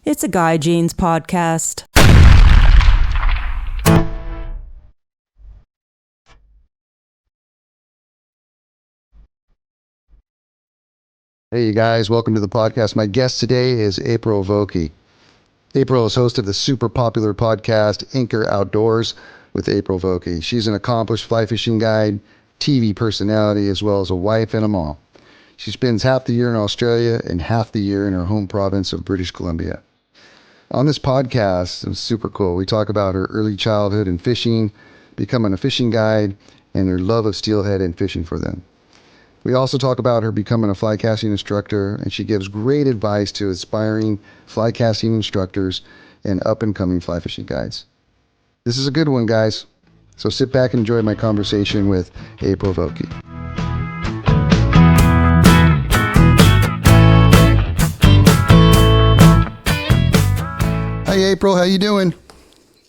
It's a Guy Jeans podcast. Hey, you guys, welcome to the podcast. My guest today is April Vokey. April is host of the super popular podcast, Anchor Outdoors with April Vokey. She's an accomplished fly fishing guide, TV personality, as well as a wife and a mom. She spends half the year in Australia and half the year in her home province of British Columbia. On this podcast, it's super cool. We talk about her early childhood and fishing, becoming a fishing guide, and her love of steelhead and fishing for them. We also talk about her becoming a fly casting instructor, and she gives great advice to aspiring fly casting instructors and up-and-coming fly fishing guides. This is a good one, guys. So sit back and enjoy my conversation with April Vokey. Hi, April. How you doing?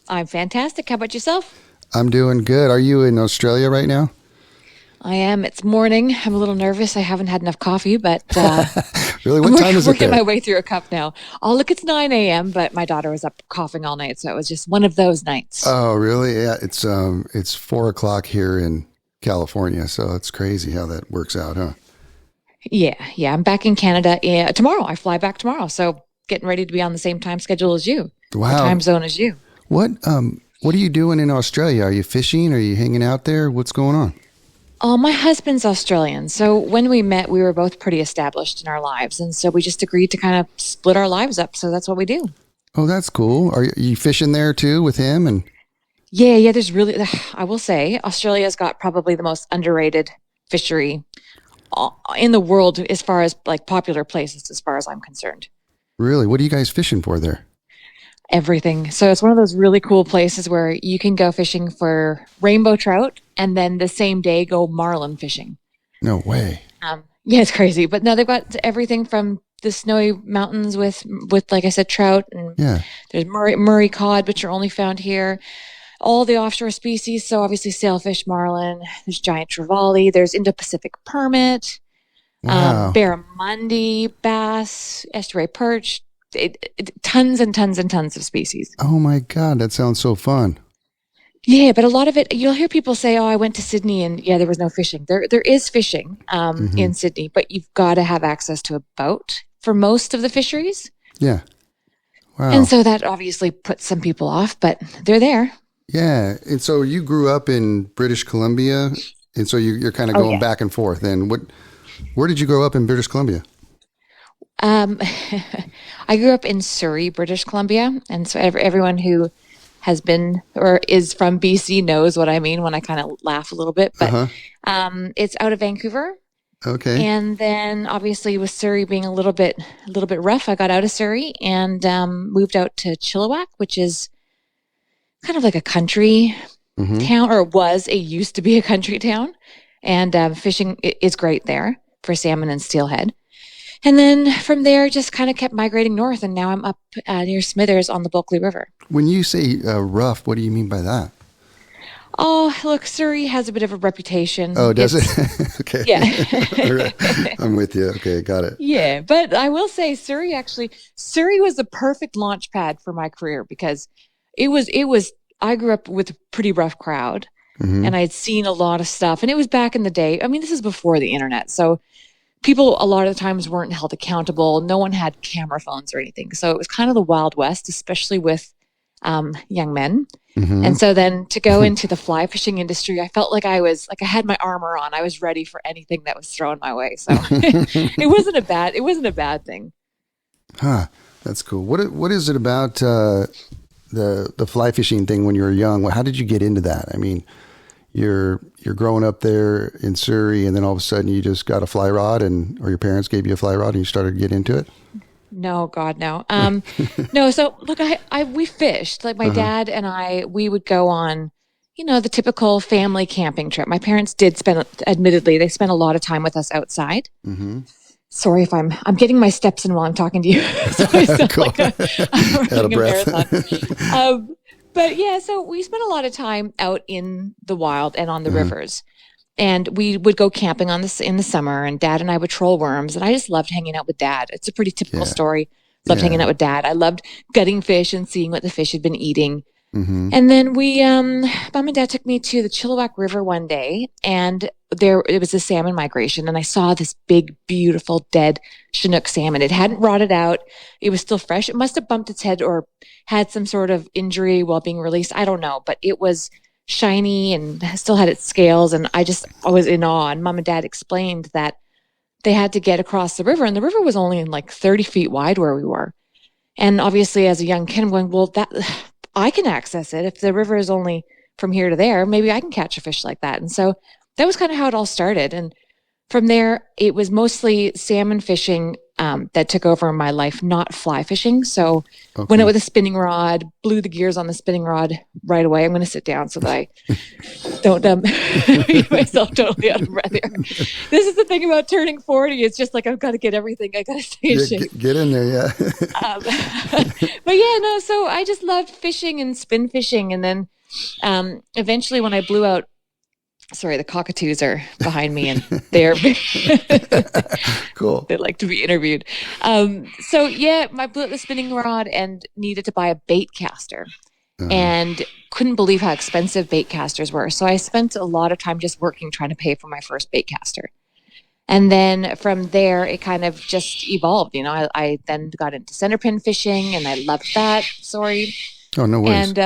I'm fantastic. How about yourself? I'm doing good. Are you in Australia right now? I am. It's morning. I'm a little nervous. I haven't had enough coffee, but Really? What time is it there? working my way through a cup now. Oh, look, it's 9 a.m., but my daughter was up coughing all night, so it was just one of those nights. Oh, really? Yeah. It's 4:00 here in California, so it's crazy how that works out, huh? Yeah. I'm back in Canada tomorrow. I fly back tomorrow, so getting ready to be on the same time schedule as you. Wow. The time zone as you. What are you doing in Australia? Are you fishing? Are you hanging out there? What's going on? Oh, my husband's Australian. So when we met, we were both pretty established in our lives. And so we just agreed to kind of split our lives up. So that's what we do. Oh, that's cool. Are you fishing there too with him? And Yeah. There's really, I will say, Australia's got probably the most underrated fishery in the world as far as like popular places, as far as I'm concerned. Really? What are you guys fishing for there? Everything. So it's one of those really cool places where you can go fishing for rainbow trout and then the same day go marlin fishing. No way. Yeah, it's crazy. But no, they've got everything from the snowy mountains with like I said, trout, and there's Murray cod, which are only found here. All the offshore species. So obviously sailfish, marlin, there's giant trevally, there's Indo-Pacific permit, Wow. barramundi, bass, estuary perch, tons and tons and tons of species. Oh my God, that sounds so fun. Yeah, but a lot of it, you'll hear people say, oh, I went to Sydney and yeah, there was no fishing. There is fishing in Sydney, but you've got to have access to a boat for most of the fisheries. Yeah. Wow. And so that obviously puts some people off, but they're there. Yeah. And so you grew up in British Columbia, and so you're kind of going back and forth. And where did you grow up in British Columbia? I grew up in Surrey, British Columbia. And so everyone who has been or is from BC knows what I mean when I kind of laugh a little bit, but it's out of Vancouver. Okay. And then obviously with Surrey being a little bit rough, I got out of Surrey and moved out to Chilliwack, which is kind of like a country town, or used to be a country town. And fishing is great there for salmon and steelhead. And then from there, just kind of kept migrating north, and now I'm up near Smithers on the Bulkley River. When you say rough, what do you mean by that? Oh, look, Surrey has a bit of a reputation. Oh, does it? Okay. Yeah. All right. I'm with you. Okay, got it. Yeah, but I will say Surrey was the perfect launch pad for my career because I grew up with a pretty rough crowd, and I had seen a lot of stuff, and it was back in the day. I mean, this is before the internet, so people a lot of the times weren't held accountable. No one had camera phones or anything. So it was kind of the Wild West, especially with young men. And so then to go into the fly fishing industry, I felt like I had my armor on. I was ready for anything that was thrown my way. So it wasn't a bad thing. Huh. That's cool. What is it about the fly fishing thing when you were young? How did you get into that? I mean, you're growing up there in Surrey, and then all of a sudden you just got a fly rod, or your parents gave you a fly rod, and you started to get into it? No, God, no. No. So look, we fished. Like my dad and we would go on, the typical family camping trip. My parents admittedly, they spent a lot of time with us outside. Sorry if I'm getting my steps in while I'm talking to you. So I sound Cool. like I'm Out of running a breath. marathon. But yeah, so we spent a lot of time out in the wild and on the rivers. And we would go camping in the summer, and Dad and I would troll worms, and I just loved hanging out with Dad. It's a pretty typical story. Loved hanging out with Dad. I loved gutting fish and seeing what the fish had been eating. Mm-hmm. And then Mom and Dad took me to the Chilliwack River one day, and it was a salmon migration, and I saw this big, beautiful, dead Chinook salmon. It hadn't rotted out. It was still fresh. It must have bumped its head or had some sort of injury while being released. I don't know, but it was shiny and still had its scales, and I was in awe. And Mom and Dad explained that they had to get across the river, and the river was only like 30 feet wide where we were. And obviously, as a young kid, I'm going, well, I can access it. If the river is only from here to there, maybe I can catch a fish like that. And so that was kind of how it all started. And from there, it was mostly salmon fishing that took over in my life, not fly fishing. So went out with a spinning rod, blew the gears on the spinning rod right away. I'm going to sit down so that I don't make myself totally out of breath here. This is the thing about turning 40. It's just like, I've got to get everything. I got to stay in shape. Get in there, yeah. But yeah, no, so I just loved fishing and spin fishing. And then eventually when I blew out, sorry, the cockatoos are behind me and they're cool. They like to be interviewed. So yeah, I blew out the spinning rod and needed to buy a bait caster and couldn't believe how expensive bait casters were. So I spent a lot of time just working, trying to pay for my first bait caster. And then from there, it kind of just evolved. You know, I then got into centerpin fishing and I loved that. Sorry. Oh, no worries. And,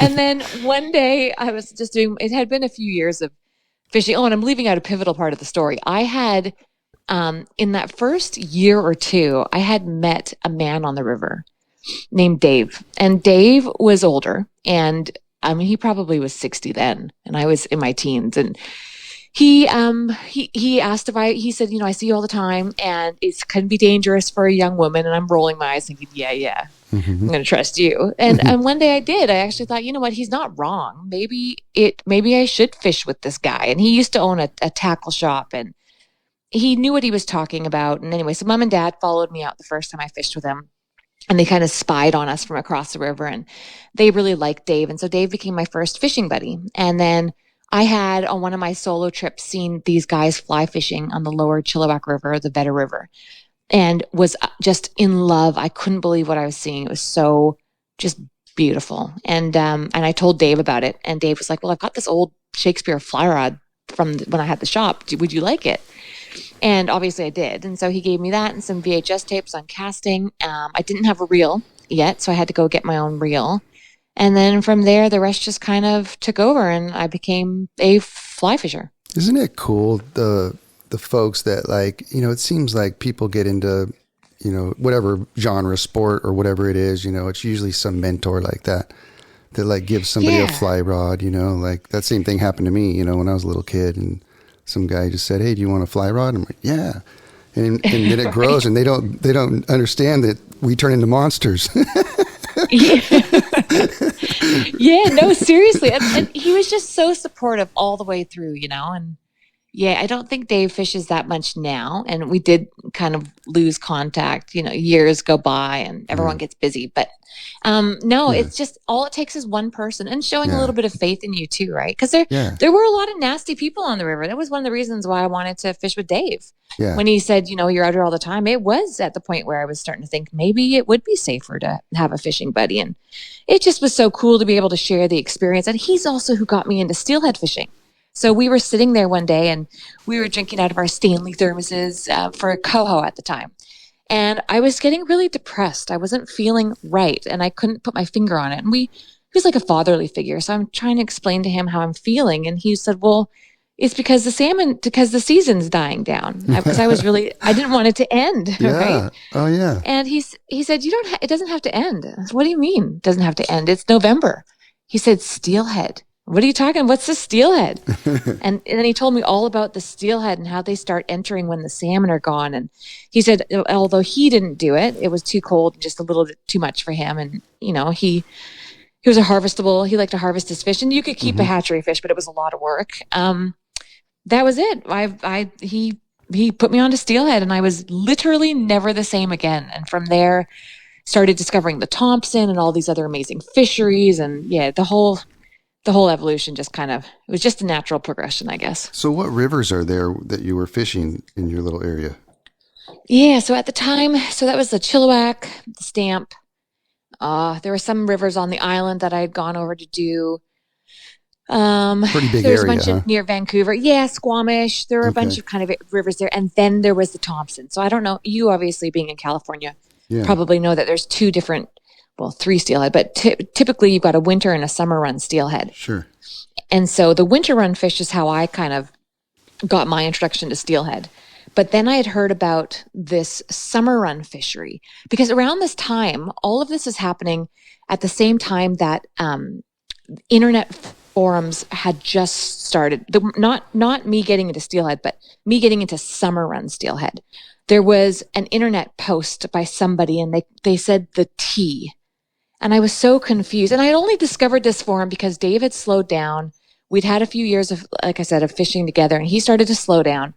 and then one day I was just it had been a few years of fishing. Oh, and I'm leaving out a pivotal part of the story. I had, in that first year or two, I had met a man on the river named Dave. And Dave was older. And I mean, he probably was 60 then. And I was in my teens. And he asked he said, you know, I see you all the time and it can be dangerous for a young woman. And I'm rolling my eyes thinking, yeah. Mm-hmm. I'm going to trust you. And one day I did. I actually thought, you know what? He's not wrong. Maybe I should fish with this guy. And he used to own a tackle shop and he knew what he was talking about. And anyway, so Mom and Dad followed me out the first time I fished with him. And they kind of spied on us from across the river. And they really liked Dave. And so Dave became my first fishing buddy. And then I had on one of my solo trips seen these guys fly fishing on the lower Chilliwack River, the Vedder River, and was just in love. I couldn't believe what I was seeing. It was so just beautiful. And I told Dave about it. And Dave was like, well, I've got this old Shakespeare fly rod from when I had the shop. Would you like it? And obviously I did. And so he gave me that and some VHS tapes on casting. I didn't have a reel yet, so I had to go get my own reel. And then from there, the rest just kind of took over and I became a fly fisher. Isn't it cool, the folks that, like, you know, it seems like people get into, you know, whatever genre, sport or whatever it is, you know, it's usually some mentor like that like gives somebody a fly rod, you know, like that same thing happened to me, you know, when I was a little kid and some guy just said, hey, do you want a fly rod? I'm like, yeah. And then it grows and they don't understand that we turn into monsters. Yeah, no, seriously. And he was just so supportive all the way through, you know, and yeah, I don't think Dave fishes that much now. And we did kind of lose contact, you know, years go by and everyone gets busy. But it's just all it takes is one person and showing a little bit of faith in you too, right? Because there were a lot of nasty people on the river. That was one of the reasons why I wanted to fish with Dave. Yeah. When he said, you know, you're out here all the time, it was at the point where I was starting to think maybe it would be safer to have a fishing buddy. And it just was so cool to be able to share the experience. And he's also who got me into steelhead fishing. So we were sitting there one day and we were drinking out of our Stanley thermoses for coho at the time. And I was getting really depressed. I wasn't feeling right and I couldn't put my finger on it. And he was like a fatherly figure. So I'm trying to explain to him how I'm feeling. And he said, well, it's because the season's dying down. Because I didn't want it to end. Yeah. Right? Oh yeah. And he said, it doesn't have to end. I said, what do you mean it doesn't have to end? It's November. He said, steelhead. What are you talking? What's the steelhead? And then he told me all about the steelhead and how they start entering when the salmon are gone. And he said, although he didn't do it, it was too cold, just a little bit too much for him. And, you know, he was a harvestable. He liked to harvest his fish and you could keep a hatchery fish, but it was a lot of work. That was it. He put me onto steelhead and I was literally never the same again. And from there started discovering the Thompson and all these other amazing fisheries. And yeah, the whole evolution just it was just a natural progression, I guess. So what rivers are there that you were fishing in your little area? Yeah, so at the time, so that was the Chilliwack, the Stamp. There were some rivers on the island that I had gone over to do. Pretty big There was area, a bunch huh? of near Vancouver. Yeah, Squamish. There were a bunch Okay. of kind of rivers there. And then there was the Thompson. So I don't know. You obviously being in California Yeah. probably know that there's two different, well, three steelhead, but typically you've got a winter and a summer run steelhead. Sure. And so the winter run fish is how I kind of got my introduction to steelhead. But then I had heard about this summer run fishery because around this time, all of this is happening at the same time that internet forums had just started. Not me getting into steelhead, but me getting into summer run steelhead. There was an internet post by somebody and they said the T. And I was so confused. And I had only discovered this forum because Dave had slowed down. We'd had a few years of, like I said, of fishing together, and he started to slow down.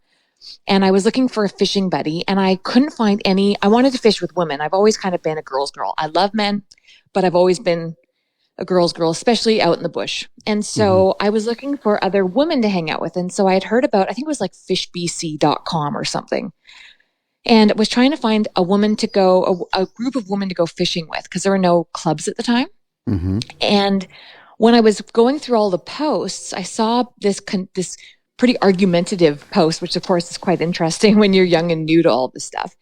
And I was looking for a fishing buddy, and I couldn't find any. I wanted to fish with women. I've always kind of been a girl's girl. I love men, but I've always been a girl's girl, especially out in the bush. And so I was looking for other women to hang out with. And so I had heard about, I think it was like fishbc.com or something. And was trying to find a woman to go, a group of women to go fishing with, because there were no clubs at the time. Mm-hmm. And when I was going through all the posts, I saw this pretty argumentative post, which of course is quite interesting when you're young and new to all this stuff.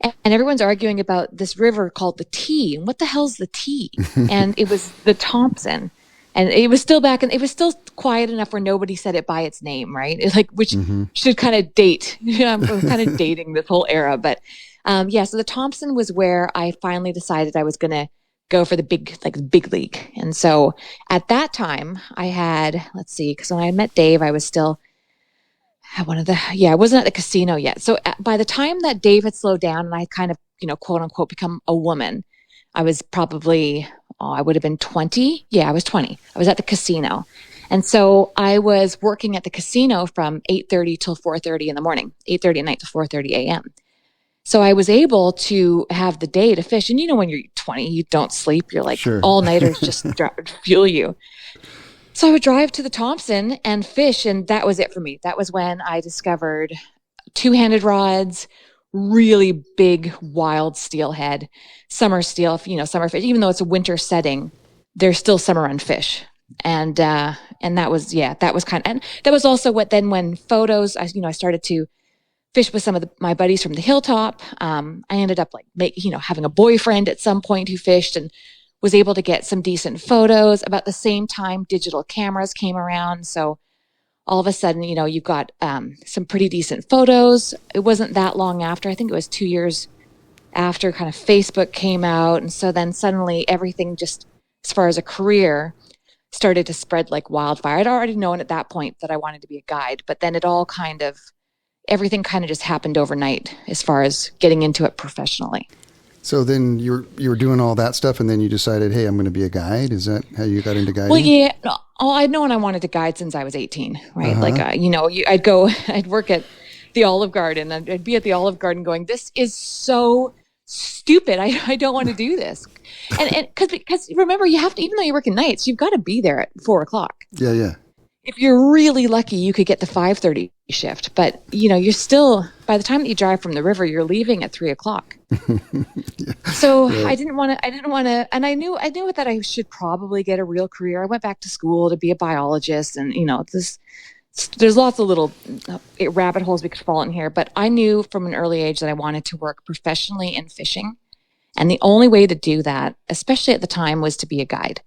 And everyone's arguing about this river called the T. And what the hell's the T? And it was the Thompson. And it was still it was still quiet enough where nobody said it by its name, right? It's like, which should kind of date, I'm kind of dating this whole era. But so the Thompson was where I finally decided I was going to go for the big league. And so at that time I had, let's see, because when I met Dave, I was still I wasn't at the casino yet. So by the time that Dave had slowed down and I kind of, quote unquote, become a woman, I was probably, I would have been 20. Yeah, I was 20. I was at the casino. And so I was working at the casino from 8:30 till 4:30 in the morning, 8:30 at night to 4:30 a.m. So I was able to have the day to fish. And when you're 20, you don't sleep. You're like, Sure. all-nighters just fuel you. So I would drive to the Thompson and fish, and that was it for me. That was when I discovered two-handed rods, really big, wild steelhead, summer steel, summer fish. Even though it's a winter setting, they're still summer run fish. And that was and that was also when photos, I started to fish with some of my buddies from the hilltop. I ended up having a boyfriend at some point who fished and was able to get some decent photos. About the same time, digital cameras came around. So all of a sudden, you've got some pretty decent photos. It wasn't that long after. I think it was 2 years after kind of Facebook came out. And so then suddenly everything just, as far as a career, started to spread like wildfire. I'd already known at that point that I wanted to be a guide, but then everything kind of just happened overnight as far as getting into it professionally. So then you were doing all that stuff, and then you decided, hey, I'm going to be a guide. Is that how you got into guiding? Well, yeah. I'd known I wanted to guide since I was 18, right? I'd work at the Olive Garden. I'd be at the Olive Garden going, this is so stupid. I don't want to do this. And because remember, you have to, even though you're working nights, you've got to be there at 4:00. Yeah. If you're really lucky, you could get the 5:30 shift, but you're still, by the time that you drive from the river, you're leaving at 3:00. Yeah. So right. I didn't want to, and I knew that I should probably get a real career. I went back to school to be a biologist, and there's lots of little rabbit holes we could fall in here, but I knew from an early age that I wanted to work professionally in fishing. And the only way to do that, especially at the time, was to be a guide.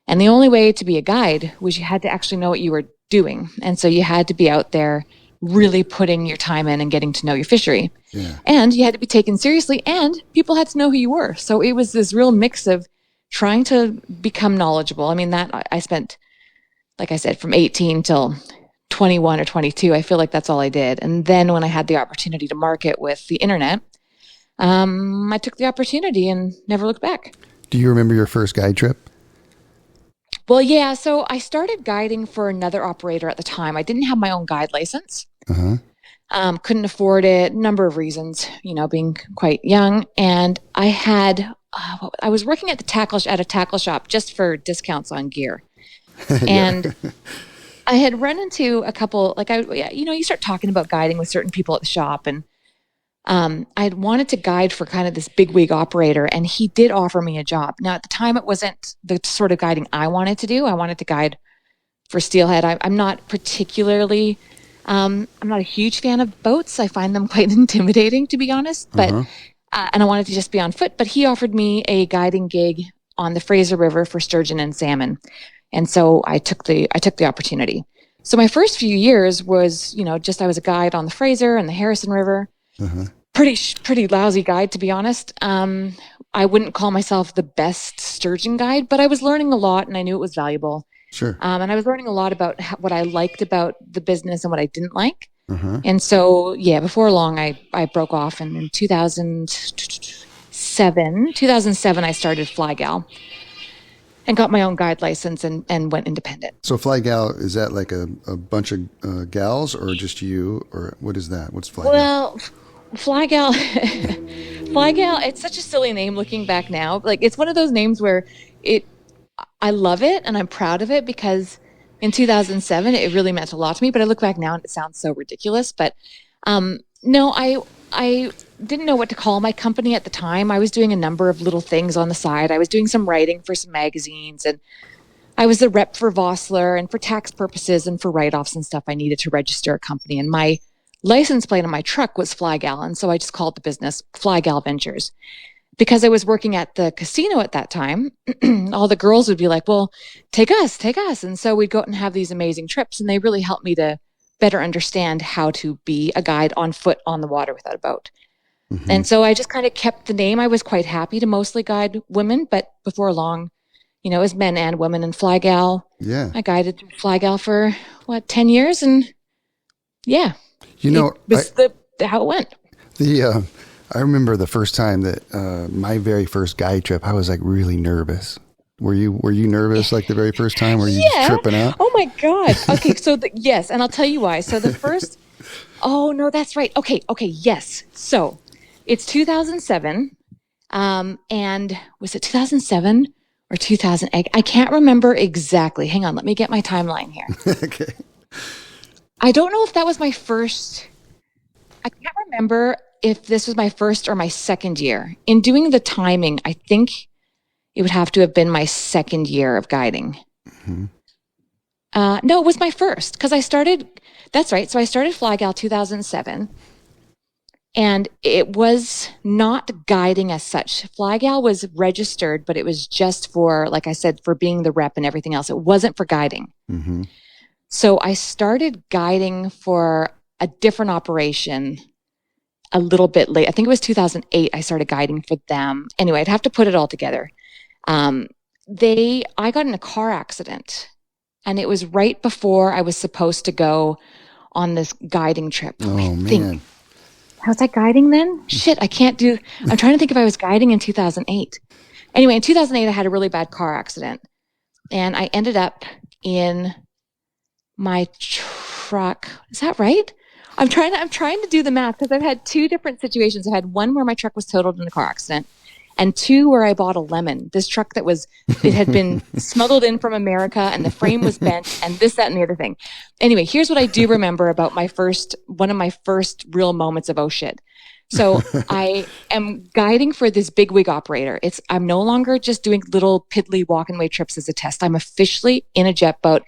And the only way to be a guide was you had to actually know what you were doing. And so you had to be out there really putting your time in and getting to know your fishery. Yeah. And you had to be taken seriously, and people had to know who you were. So it was this real mix of trying to become knowledgeable. I mean, that I spent, like I said, from 18 till 21 or 22. I feel like that's all I did. And then when I had the opportunity to market with the internet, I took the opportunity and never looked back. Do you remember your first guide trip? Well, yeah. So I started guiding for another operator at the time. I didn't have my own guide license. Couldn't afford it. Number of reasons, being quite young. And I had, I was working at a tackle shop just for discounts on gear. And I had run into a couple, you start talking about guiding with certain people at the shop, and I'd wanted to guide for kind of this bigwig operator, and he did offer me a job. Now, at the time, it wasn't the sort of guiding I wanted to do. I wanted to guide for Steelhead. I'm not particularly, I'm not a huge fan of boats. I find them quite intimidating, to be honest. But and I wanted to just be on foot. But he offered me a guiding gig on the Fraser River for sturgeon and salmon, and so I took the opportunity. So my first few years was, just I was a guide on the Fraser and the Harrison River. Pretty lousy guide, to be honest. I wouldn't call myself the best sturgeon guide, but I was learning a lot, and I knew it was valuable. Sure. And I was learning a lot about what I liked about the business and what I didn't like. And so, before long, I broke off, and in 2007, I started Fly Gal and got my own guide license and went independent. So Fly Gal, is that like a bunch of gals, or just you, or what is that? What's Fly Gal? Well, Fly Gal, it's such a silly name looking back now. Like, it's one of those names where I love it and I'm proud of it, because in 2007, it really meant a lot to me, but I look back now and it sounds so ridiculous. But no, I didn't know what to call my company at the time. I was doing a number of little things on the side. I was doing some writing for some magazines, and I was the rep for Vossler, and for tax purposes and for write-offs and stuff, I needed to register a company. And my license plate on my truck was Fly Gal, and so I just called the business Fly Gal Ventures. Because I was working at the casino at that time, all the girls would be like, well, take us. And so we'd go out and have these amazing trips, and they really helped me to better understand how to be a guide on foot on the water without a boat. And so I just kind of kept the name. I was quite happy to mostly guide women, but before long, it was men and women. And Fly Gal, I guided Fly Gal for 10 years, and it was how it went. I remember the first time that my very first guide trip, I was like really nervous. Were you nervous like the very first time? Were you tripping out? Oh my God. Okay. So yes. And I'll tell you why. So the first, oh no, that's right. Okay. Yes. So it's 2007. And was it 2007 or 2008? I can't remember exactly. Hang on. Let me get my timeline here. Okay. I don't know if that was my first, I can't remember if this was my first or my second year. In doing the timing, I think it would have to have been my second year of guiding. No, it was my first, because that's right. So I started Fly Gal 2007, and it was not guiding as such. Fly Gal was registered, but it was just for, like I said, for being the rep and everything else. It wasn't for guiding. So I started guiding for a different operation a little bit late. I think it was 2008 I started guiding for them. Anyway, I'd have to put it all together. I got in a car accident, and it was right before I was supposed to go on this guiding trip. Oh, man. Was I guiding then? Shit, I'm trying to think if I was guiding in 2008. Anyway, in 2008, I had a really bad car accident, and I ended up in my truck. Is that right? I'm trying to do the math, because I've had two different situations. I had one where my truck was totaled in a car accident, and two where I bought a lemon. This truck it had been smuggled in from America, and the frame was bent, and this, that, and the other thing. Anyway, here's what I do remember about one of my first real moments of oh shit. So I am guiding for this bigwig operator. I'm no longer just doing little piddly walk-and away trips as a test. I'm officially in a jet boat,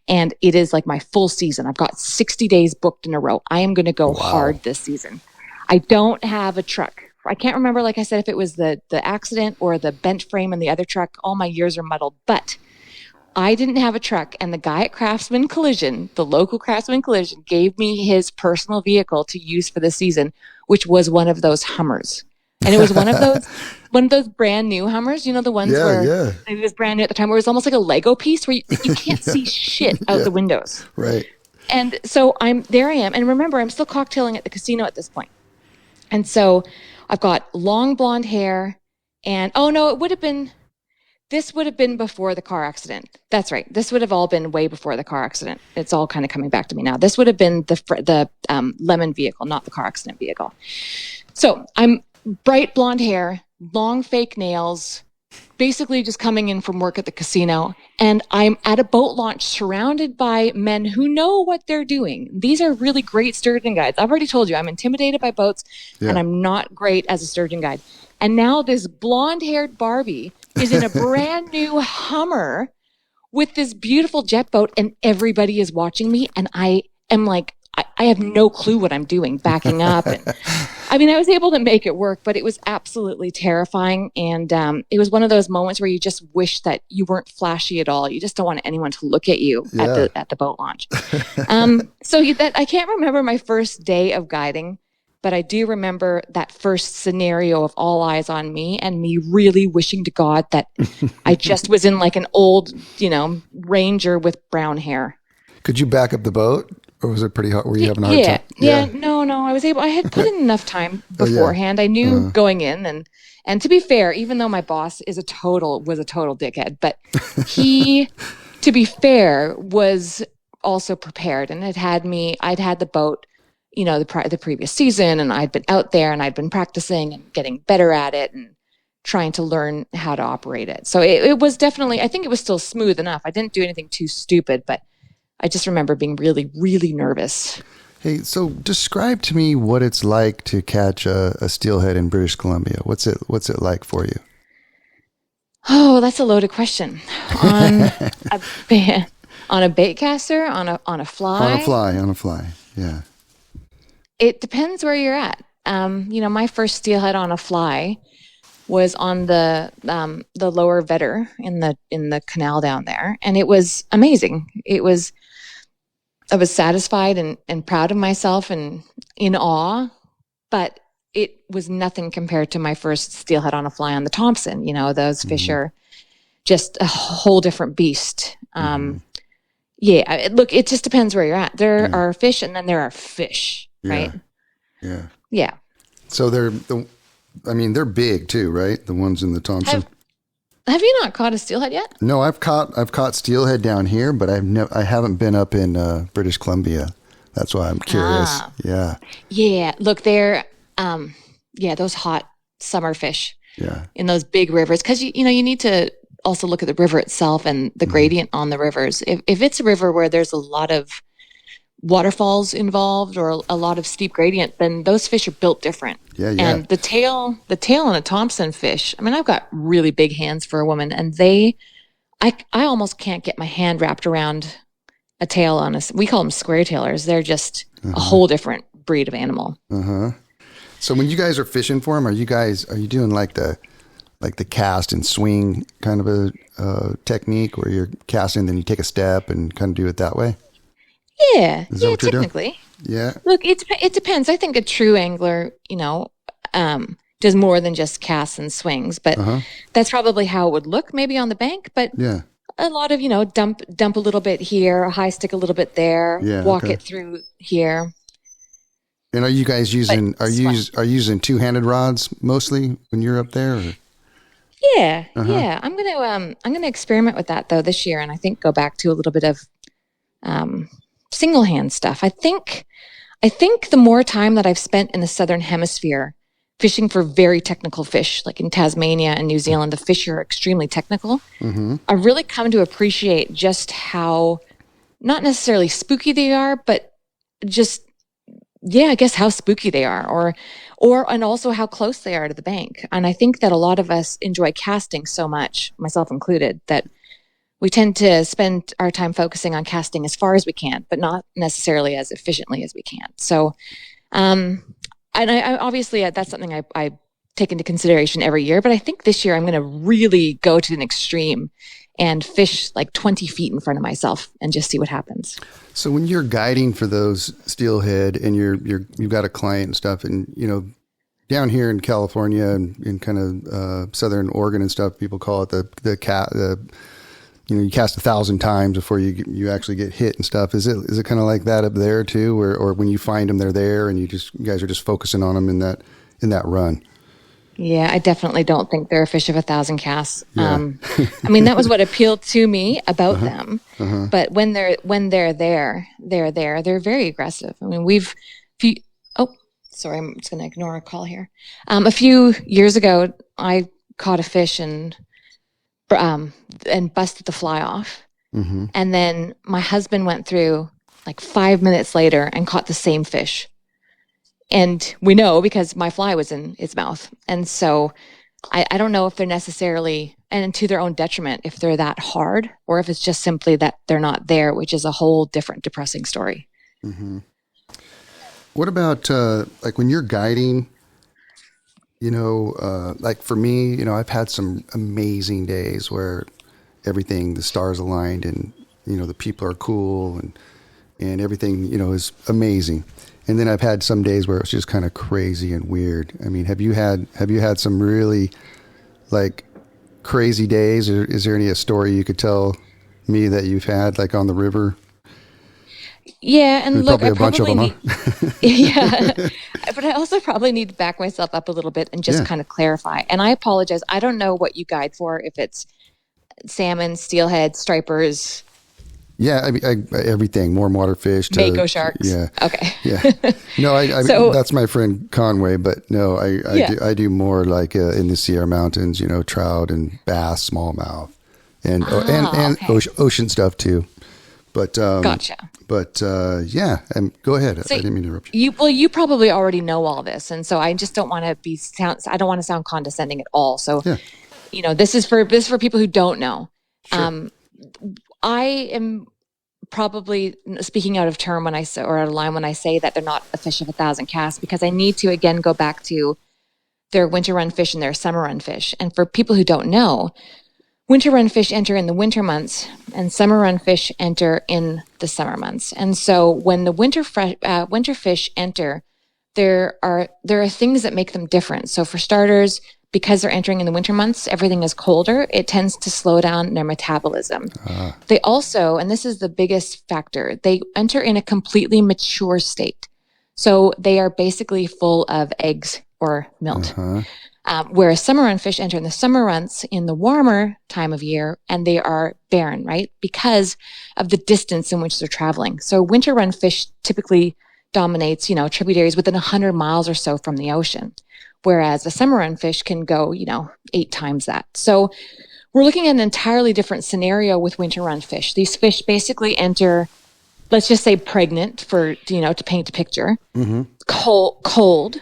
and it is like my full season. I've got 60 days booked in a row. I am going to go hard this season. I don't have a truck. I can't remember, like I said, if it was the accident or the bent frame in the other truck. All my years are muddled. But I didn't have a truck, and the guy at Craftsman Collision, the local Craftsman Collision, gave me his personal vehicle to use for the season, which was one of those Hummers. And it was one of those brand new Hummers, the ones where it was brand new at the time, where it was almost like a Lego piece where you can't see shit out the windows. Right. And so I am. And remember, I'm still cocktailing at the casino at this point. And so I've got long blonde hair, and this would have been before the car accident. That's right. This would have all been way before the car accident. It's all kind of coming back to me now. This would have been the lemon vehicle, not the car accident vehicle. So I'm bright blonde hair, long fake nails, basically just coming in from work at the casino, and I'm at a boat launch surrounded by men who know what they're doing. These are really great sturgeon guides. I've already told you I'm intimidated by boats, and I'm not great as a sturgeon guide. And now this blonde-haired Barbie is in a brand new Hummer with this beautiful jet boat, and everybody is watching me, and I am like, I have no clue what I'm doing, backing up. And I mean, I was able to make it work, but it was absolutely terrifying. And it was one of those moments where you just wish that you weren't flashy at all. You just don't want anyone to look at you at the boat launch. I can't remember my first day of guiding, but I do remember that first scenario of all eyes on me and me really wishing to God that I just was in like an old, ranger with brown hair. Could you back up the boat? Or was it pretty hard? Were you having a hard time? Yeah. No. I was able. I had put in enough time beforehand. I knew going in, and to be fair, even though my boss was a total dickhead, but he, to be fair, was also prepared and I'd had the boat, the previous season, and I'd been out there and I'd been practicing and getting better at it and trying to learn how to operate it. So it was definitely. I think it was still smooth enough. I didn't do anything too stupid, but I just remember being really, really nervous. Hey, so describe to me what it's like to catch a steelhead in British Columbia. What's it like for you? Oh, that's a loaded question. On a bait caster, on a fly? On a fly. Yeah. It depends where you're at. My first steelhead on a fly was on the lower Vetter in the canal down there, and it was amazing. I was satisfied and proud of myself and in awe, but it was nothing compared to my first steelhead on a fly on the Thompson. Those fish are just a whole different beast. Look, it just depends where you're at. There are fish, and then there are fish, right? Yeah. So they're big too, right? The ones in the Thompson. Have you not caught a steelhead yet? No, I've caught steelhead down here, but I haven't been up in British Columbia. That's why I'm curious. Yeah. Yeah. Look, they're those hot summer fish. Yeah. In those big rivers, because you need to also look at the river itself and the gradient on the rivers. If it's a river where there's a lot of waterfalls involved or a lot of steep gradient, then those fish are built different. Yeah. And the tail on a Thompson fish, I mean, I've got really big hands for a woman, and I almost can't get my hand wrapped around a tail on we call them square tailers. They're just a whole different breed of animal. So when you guys are fishing for them, are you doing like the cast and swing kind of a technique where you're casting, then you take a step and kind of do it that way? Yeah, technically. Yeah. Look, it depends. I think a true angler, does more than just casts and swings, but that's probably how it would look maybe on the bank. But a lot of, dump a little bit here, high stick a little bit there, walk it through here. And are you guys using using two-handed rods mostly when you're up there? Or? Yeah. I'm gonna experiment with that though this year, and I think go back to a little bit of single hand stuff. I think the more time that I've spent in the Southern Hemisphere fishing for very technical fish, like in Tasmania and New Zealand, the fish are extremely technical. I've really come to appreciate just how, not necessarily spooky they are, but just, I guess how spooky they are, and also how close they are to the bank. And I think that a lot of us enjoy casting so much, myself included, that we tend to spend our time focusing on casting as far as we can, but not necessarily as efficiently as we can. So, and I obviously that's something I take into consideration every year, but I think this year I'm going to really go to an extreme and fish like 20 feet in front of myself and just see what happens. So when you're guiding for those steelhead and you've got a client and stuff, and down here in California and in kind of Southern Oregon and stuff, people call it you cast 1,000 times before you actually get hit and stuff. Is it kind of like that up there too, or when you find them, they're there and you guys are just focusing on them in that run? Yeah, I definitely don't think they're a fish of 1,000 casts. Yeah. I mean, that was what appealed to me about them. But when they're there, they're very aggressive. I mean, sorry, I'm just going to ignore a call here. A few years ago, I caught a fish and and busted the fly off. Mm-hmm. And then my husband went through like 5 minutes later and caught the same fish. And we know because my fly was in its mouth. And so I don't know if they're necessarily, and to their own detriment, if they're that hard or if it's just simply that they're not there, which is a whole different depressing story. Mm-hmm. What about like when you're guiding, like for me, I've had some amazing days where the stars aligned and, the people are cool and everything, is amazing. And then I've had some days where it's just kind of crazy and weird. I mean, have you had some really like crazy days, or is there a story you could tell me that you've had like on the river? Yeah, and look, probably a bunch of them, huh? Yeah, but I also probably need to back myself up a little bit and just kind of clarify. And I apologize. I don't know what you guide for, if it's salmon, steelhead, stripers. Yeah, I mean, everything, more water fish to mako sharks. Yeah. Okay. Yeah. No, So, that's my friend Conway, but no, I do more like in the Sierra Mountains, trout and bass, smallmouth, and ocean stuff too. But gotcha. But yeah, go ahead. So I didn't mean to interrupt you. You probably already know all this, and so I just don't want to I don't want to sound condescending at all. So, this is for people who don't know. Sure. I am probably speaking out of turn when I say, or out of line when I say that they're not a fish of 1,000 casts, because I need to again go back to their winter run fish and their summer run fish. And for people who don't know, winter run fish enter in the winter months and summer run fish enter in the summer months. And so when the winter fish enter, there are things that make them different. So for starters, because they're entering in the winter months, everything is colder. It tends to slow down their metabolism. They also, and this is the biggest factor, they enter in a completely mature state. So they are basically full of eggs or milk. Whereas summer run fish enter in the summer months in the warmer time of year, and they are barren, right? Because of the distance in which they're traveling. So winter run fish typically dominates, tributaries within 100 miles or so from the ocean. Whereas a summer run fish can go, 8 times that. So we're looking at an entirely different scenario with winter run fish. These fish basically enter, let's just say pregnant for, to paint a picture, cold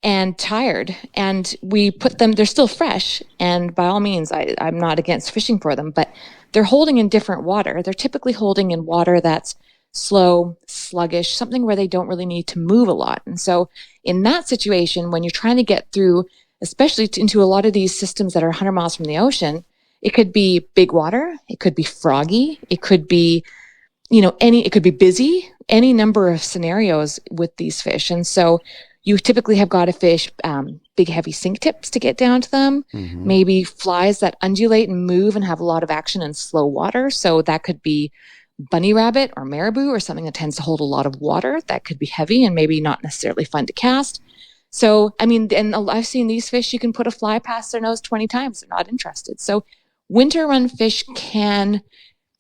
and tired. And we put them, they're still fresh. And by all means, I'm not against fishing for them, but they're holding in different water. They're typically holding in water that's slow, sluggish, something where they don't really need to move a lot. And so in that situation, when you're trying to get through, especially into a lot of these systems that are 100 miles from the ocean, it could be big water, it could be froggy, it could be, it could be busy, any number of scenarios with these fish. And so you typically have got to fish big, heavy sink tips to get down to them, maybe flies that undulate and move and have a lot of action in slow water. So that could be bunny rabbit or marabou or something that tends to hold a lot of water that could be heavy and maybe not necessarily fun to cast. So, and I've seen these fish, you can put a fly past their nose 20 times. They're not interested. So winter run fish can,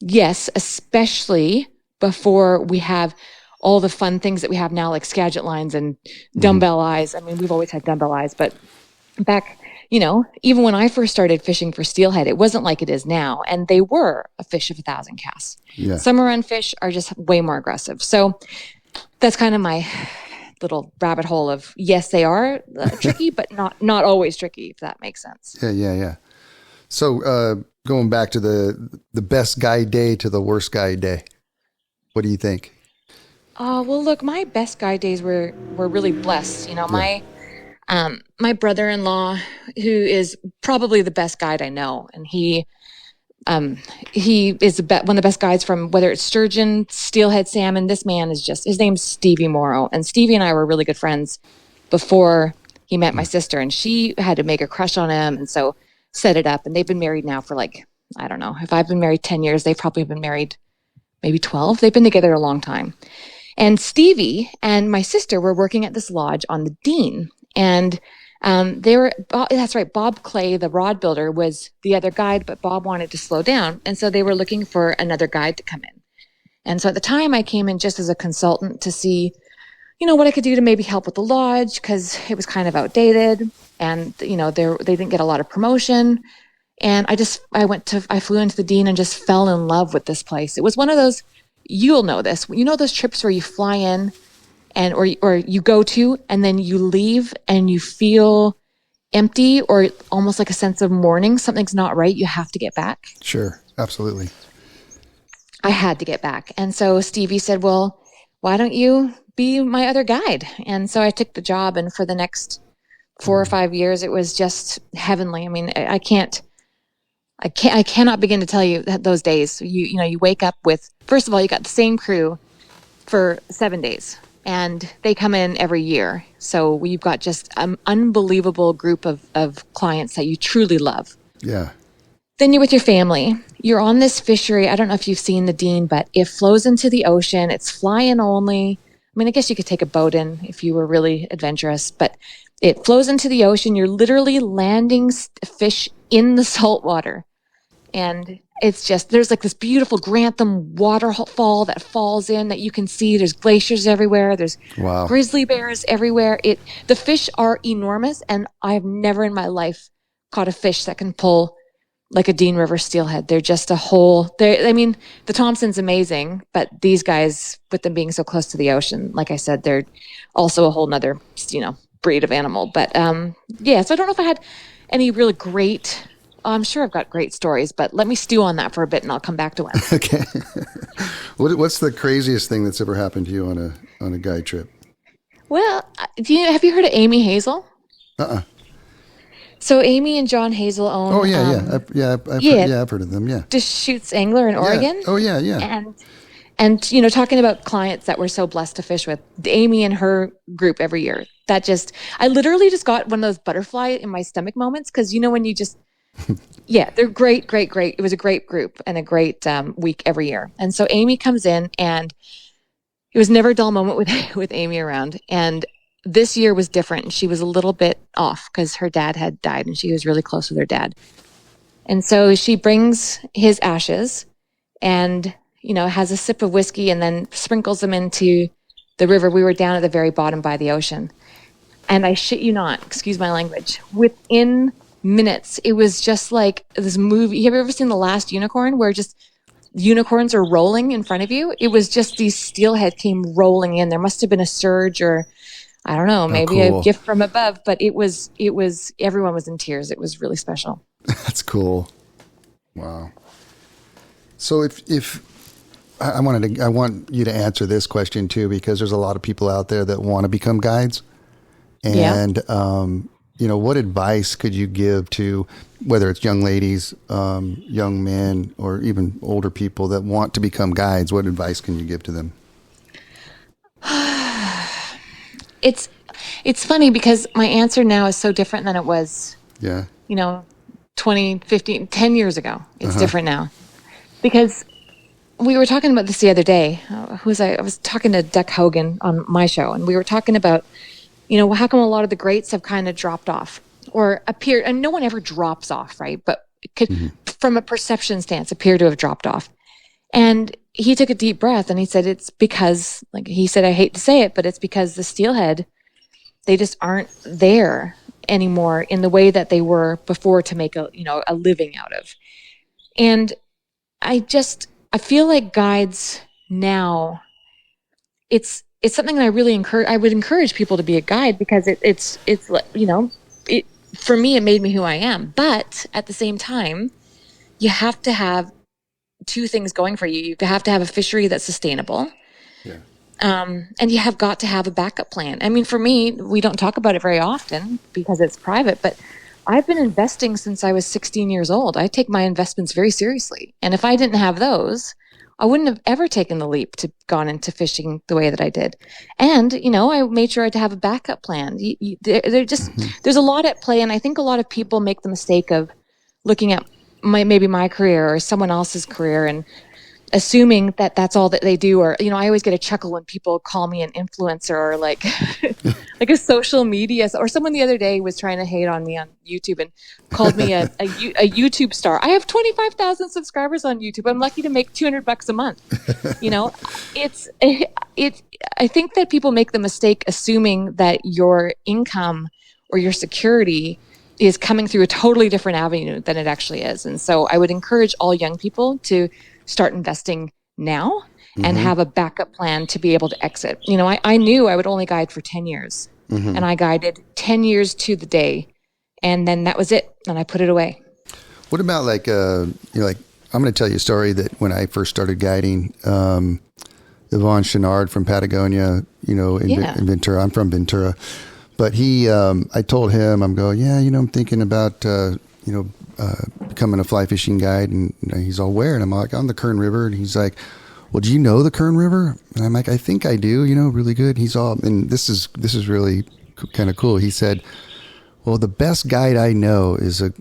yes, especially before we have all the fun things that we have now, like Skagit lines and dumbbell eyes. I mean, we've always had dumbbell eyes, but back, even when I first started fishing for steelhead, it wasn't like it is now. And they were a fish of 1,000 casts. Yeah. Summer run fish are just way more aggressive. So that's kind of my little rabbit hole of, yes, they are tricky, but not always tricky, if that makes sense. Yeah. So going back to the best guide day to the worst guide day, what do you think? Well, look, my best guide days were really blessed. My brother-in-law, who is probably the best guide I know, and he is one of the best guides from whether it's sturgeon, steelhead, salmon. This man is his name's Stevie Morrow, and Stevie and I were really good friends before he met my sister, and she had to make a crush on him, and so set it up. And they've been married now for I don't know, if I've been married 10 years, they've probably been married maybe 12. They've been together a long time. And Stevie and my sister were working at this lodge on the Dean. And that's right, Bob Clay, the rod builder, was the other guide, but Bob wanted to slow down. And so they were looking for another guide to come in. And so at the time I came in just as a consultant to see, what I could do to maybe help with the lodge, because it was kind of outdated and, they didn't get a lot of promotion. And I flew into the Dean and just fell in love with this place. It was one of those, you'll know this, those trips where you fly in or you go to, and then you leave and you feel empty or almost like a sense of mourning. Something's not right. You have to get back. Sure. Absolutely. I had to get back. And so Stevie said, well, why don't you be my other guide? And so I took the job, and for the next 4 or 5 years, it was just heavenly. I mean, I cannot begin to tell you that those days. You wake up with, first of all, you got the same crew for 7 days, and they come in every year. So we've got just an unbelievable group of clients that you truly love. Yeah. Then you're with your family. You're on this fishery. I don't know if you've seen the Dean, but it flows into the ocean. It's fly-in only. I mean, I guess you could take a boat in if you were really adventurous, but it flows into the ocean. You're literally landing fish in the salt water. And it's just, there's like this beautiful Grantham waterfall that falls in that you can see. There's glaciers everywhere. There's grizzly bears everywhere. The fish are enormous, and I've never in my life caught a fish that can pull like a Dean River steelhead. They're just the Thompson's amazing, but these guys, with them being so close to the ocean, like I said, they're also a whole nother, breed of animal. But so I don't know if I had any really great, I'm sure I've got great stories, but let me stew on that for a bit and I'll come back to one. Okay. What's the craziest thing that's ever happened to you on a guide trip? Well, have you heard of Amy Hazel? Uh-uh. So Amy and John Hazel own. Oh I've heard of them. Yeah. Deschutes Angler in Oregon. Oh yeah. And talking about clients that we're so blessed to fish with, Amy and her group every year. I literally just got one of those butterfly in my stomach moments, because when you just, they're great. It was a great group and a great week every year. And so Amy comes in, and it was never a dull moment with Amy around. And this year was different. She was a little bit off because her dad had died, and she was really close with her dad. And so she brings his ashes and, has a sip of whiskey and then sprinkles them into the river. We were down at the very bottom by the ocean. And I shit you not, excuse my language, within minutes, it was just like this movie. Have you ever seen The Last Unicorn, where just unicorns are rolling in front of you? It was just these steelhead came rolling in. There must have been a surge, or I don't know, maybe a gift from above, but it was, everyone was in tears. It was really special. That's cool. Wow. So if I want you to answer this question too, because there's a lot of people out there that want to become guides, and, what advice could you give to, whether it's young ladies, young men, or even older people that want to become guides? What advice can you give to them? It's funny because my answer now is so different than it was, 20, 15, 10 years ago. It's different now, because we were talking about this the other day. I was talking to Duck Hogan on my show, and we were talking about, how come a lot of the greats have kind of dropped off or appeared, and no one ever drops off, right? But could, from a perception stance, appear to have dropped off. And he took a deep breath and he said, it's because, like he said, I hate to say it, but it's because the steelhead, they just aren't there anymore in the way that they were before to make a living out of. And I feel like guides now, it's something that I would encourage people to be a guide, because it's for me, it made me who I am. But at the same time, you have to have two things going for you. You have to have a fishery that's sustainable. Yeah. And you have got to have a backup plan. I mean, for me, we don't talk about it very often because it's private, but I've been investing since I was 16 years old. I take my investments very seriously. And if I didn't have those, I wouldn't have ever taken the leap to gone into fishing the way that I did. And, I made sure to have a backup plan. There's a lot at play. And I think a lot of people make the mistake of looking at maybe my career or someone else's career and assuming that that's all that they do. Or, I always get a chuckle when people call me an influencer or like a social media, or someone the other day was trying to hate on me on YouTube and called me a YouTube star. I have 25,000 subscribers on YouTube. I'm lucky to make $200 a month. I think that people make the mistake assuming that your income or your security is coming through a totally different avenue than it actually is. And so I would encourage all young people to start investing now and have a backup plan to be able to exit. You know, I knew I would only guide for 10 years and I guided 10 years to the day, and then that was it. And I put it away. What about like, I'm going to tell you a story that when I first started guiding, Yvon Chenard from Patagonia, in Ventura, I'm from Ventura, but I told him, I'm thinking about, becoming a fly fishing guide. And he's all, where? And I'm like, on the Kern River. And he's like, well, do you know the Kern River? And I'm like, I think I do, really good. He's all, and this is really kind of cool. He said, well, the best guide I know is a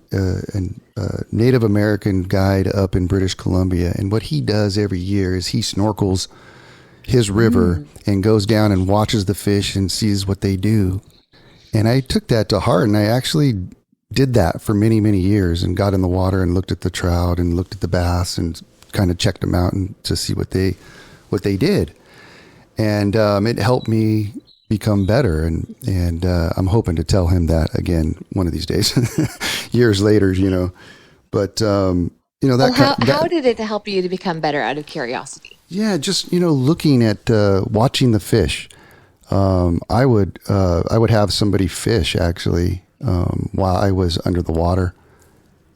Native American guide up in British Columbia. And what he does every year is he snorkels his river and goes down and watches the fish and sees what they do. And I took that to heart, and I actually did that for many, many years and got in the water and looked at the trout and looked at the bass and kind of checked them out and to see what they did. And it helped me become better. And I'm hoping to tell him that again one of these days, years later, But, how did it help you to become better, out of curiosity? Yeah, just, looking at watching the fish. I would have somebody fish actually while I was under the water,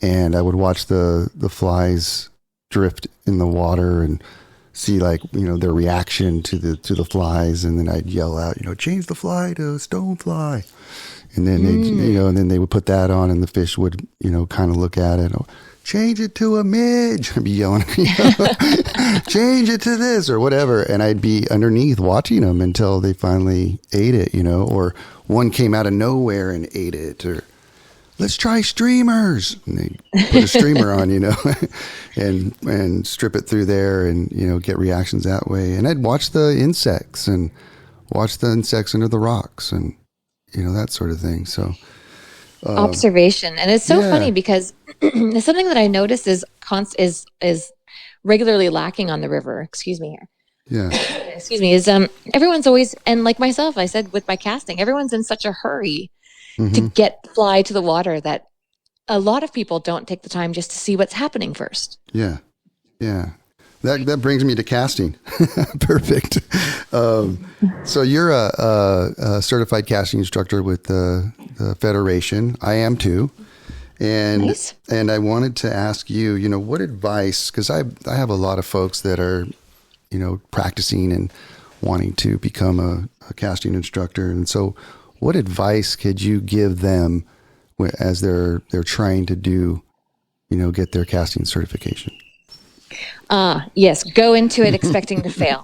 and I would watch the flies drift in the water and see their reaction to the flies, and then I'd yell out, change the fly to a stone fly, and then they would put that on, and the fish would kind of look at it. Change it to a midge. I'd be yelling, change it to this or whatever. And I'd be underneath watching them until they finally ate it, or one came out of nowhere and ate it, or let's try streamers. And they put a streamer on, and strip it through there and, get reactions that way. And I'd watch the insects under the rocks and, that sort of thing. So, observation. And it's so funny because it's something that I noticed is regularly lacking on the river. Excuse me here. Yeah. Excuse me. Is everyone's always, and like myself, I said with my casting, everyone's in such a hurry to get fly to the water that a lot of people don't take the time just to see what's happening first. Yeah. Yeah. That brings me to casting. Perfect. So you're a certified casting instructor with the Federation. I am too. And nice. And I wanted to ask you, what advice, because I have a lot of folks that are, practicing and wanting to become a casting instructor. And so what advice could you give them as they're trying to do, get their casting certification? Yes. Go into it expecting to fail.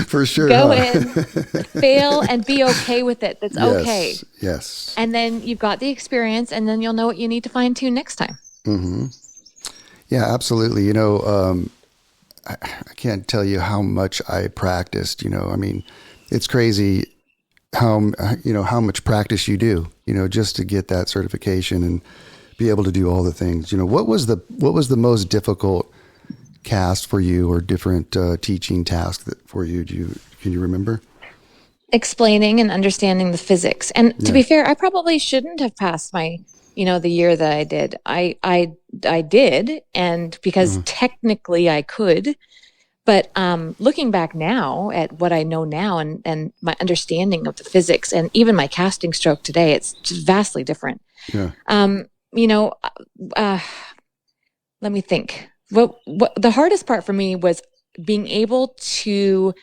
For sure. Go in, fail, and be okay with it. That's okay. Yes. And then you've got the experience, and then you'll know what you need to fine tune next time. Mm-hmm. Yeah, absolutely. I can't tell you how much I practiced, it's crazy how much practice you do, just to get that certification and be able to do all the things. What was the most difficult cast for you, or different teaching task for you? Can you remember? Explaining and understanding the physics. And to be fair, I probably shouldn't have passed my, the year that I did. I did, and because technically I could, but looking back now at what I know now and my understanding of the physics and even my casting stroke today, it's just vastly different. Yeah. Let me think. What the hardest part for me was being able to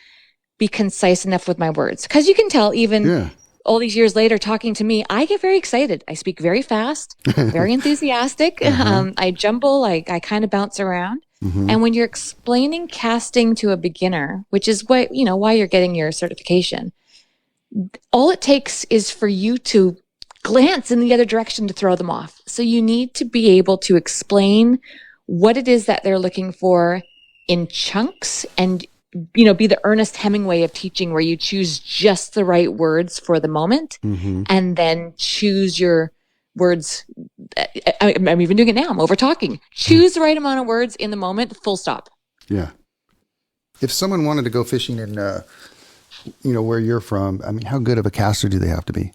be concise enough with my words. Because you can tell even all these years later talking to me, I get very excited. I speak very fast, very enthusiastic. I jumble, I kind of bounce around. And when you're explaining casting to a beginner, which is why you're getting your certification, all it takes is for you to glance in the other direction to throw them off. So you need to be able to explain what it is that they're looking for in chunks, and be the Ernest Hemingway of teaching, where you choose just the right words for the moment, and then choose your words. I'm even doing it now. I'm over talking. Choose the right amount of words in the moment, full stop. Yeah. If someone wanted to go fishing in, where you're from, how good of a caster do they have to be?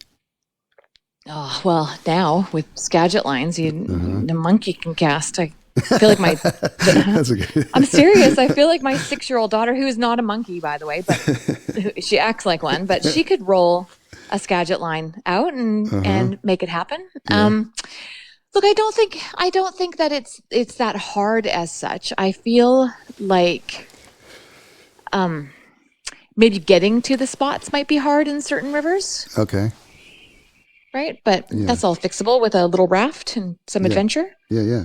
Oh, well, now with Skagit lines, the monkey can cast. I feel like That's a good. I'm serious. I feel like my 6-year-old daughter, who is not a monkey, by the way, but she acts like one, but she could roll a Skagit line out and make it happen. Yeah. Look, I don't think that it's that hard as such. I feel like maybe getting to the spots might be hard in certain rivers. Okay. Right? But that's all fixable with a little raft and some adventure. Yeah.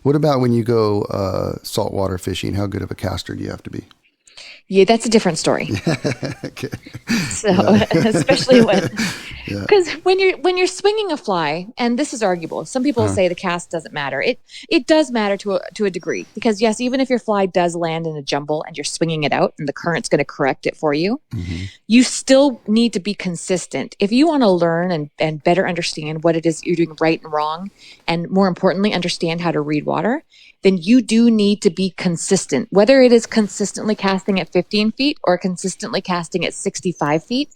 What about when you go saltwater fishing? How good of a caster do you have to be? Yeah, that's a different story. Okay. So, especially because when you're swinging a fly, and this is arguable. Some people say the cast doesn't matter. It does matter to a degree, because yes, even if your fly does land in a jumble and you're swinging it out and the current's going to correct it for you, you still need to be consistent. If you want to learn and better understand what it is you're doing right and wrong, and more importantly, understand how to read water, then you do need to be consistent. Whether it is consistently casting at 15 feet or consistently casting at 65 feet,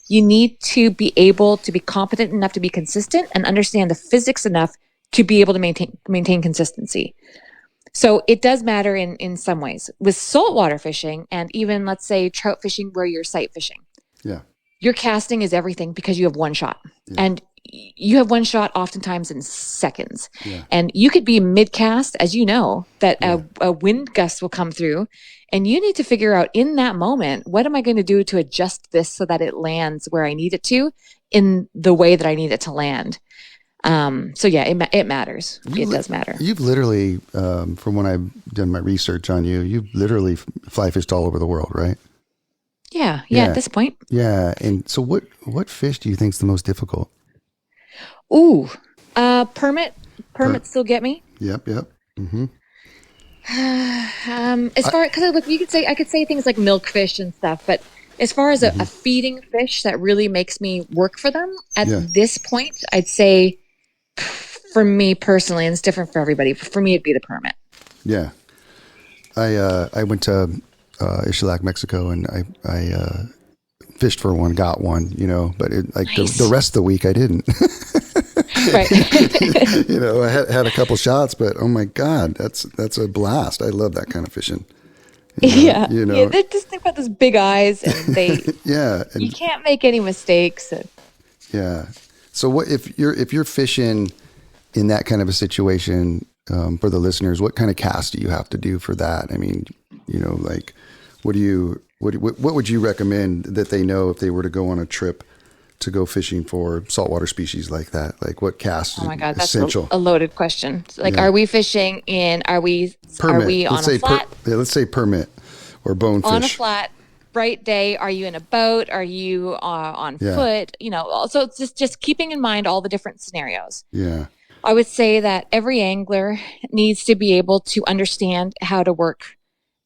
you need to be able to be competent enough to be consistent and understand the physics enough to be able to maintain consistency. So it does matter in some ways. With saltwater fishing, and even, let's say, trout fishing where you're sight fishing, your casting is everything, because you have one shot. And you have one shot oftentimes in seconds. And you could be mid-cast, as you know, that a wind gust will come through, and you need to figure out in that moment, what am I going to do to adjust this so that it lands where I need it to in the way that I need it to land. So yeah, it matters. It does matter. You've literally, from when I've done my research on you, you've literally fly fished all over the world, right? Yeah, at this point. Yeah. And so what fish do you think is the most difficult? Ooh, permit still get me. Yep. Mm-hmm. As far, because look, I could say things like milkfish and stuff, but as far as a feeding fish that really makes me work for them at this point, I'd say for me personally, and it's different for everybody, for me, it'd be the permit. Yeah. I went to Ixtlac, Mexico, and I fished for one, got one, but the rest of the week I didn't. Right. I had a couple shots, but oh my God, that's a blast. I love that kind of fishing. Yeah. They just think about those big eyes, and they and you can't make any mistakes. Yeah. So what if you're fishing in that kind of a situation, for the listeners, what kind of cast do you have to do for that? I mean, what would you recommend that they know if they were to go on a trip to go fishing for saltwater species like that? Like, what cast is essential? Oh my God, that's a loaded question. Are we fishing are we on a flat? Let's say permit or bonefish. On a flat, bright day. Are you in a boat? Are you on foot? Also it's just keeping in mind all the different scenarios. Yeah. I would say that every angler needs to be able to understand how to work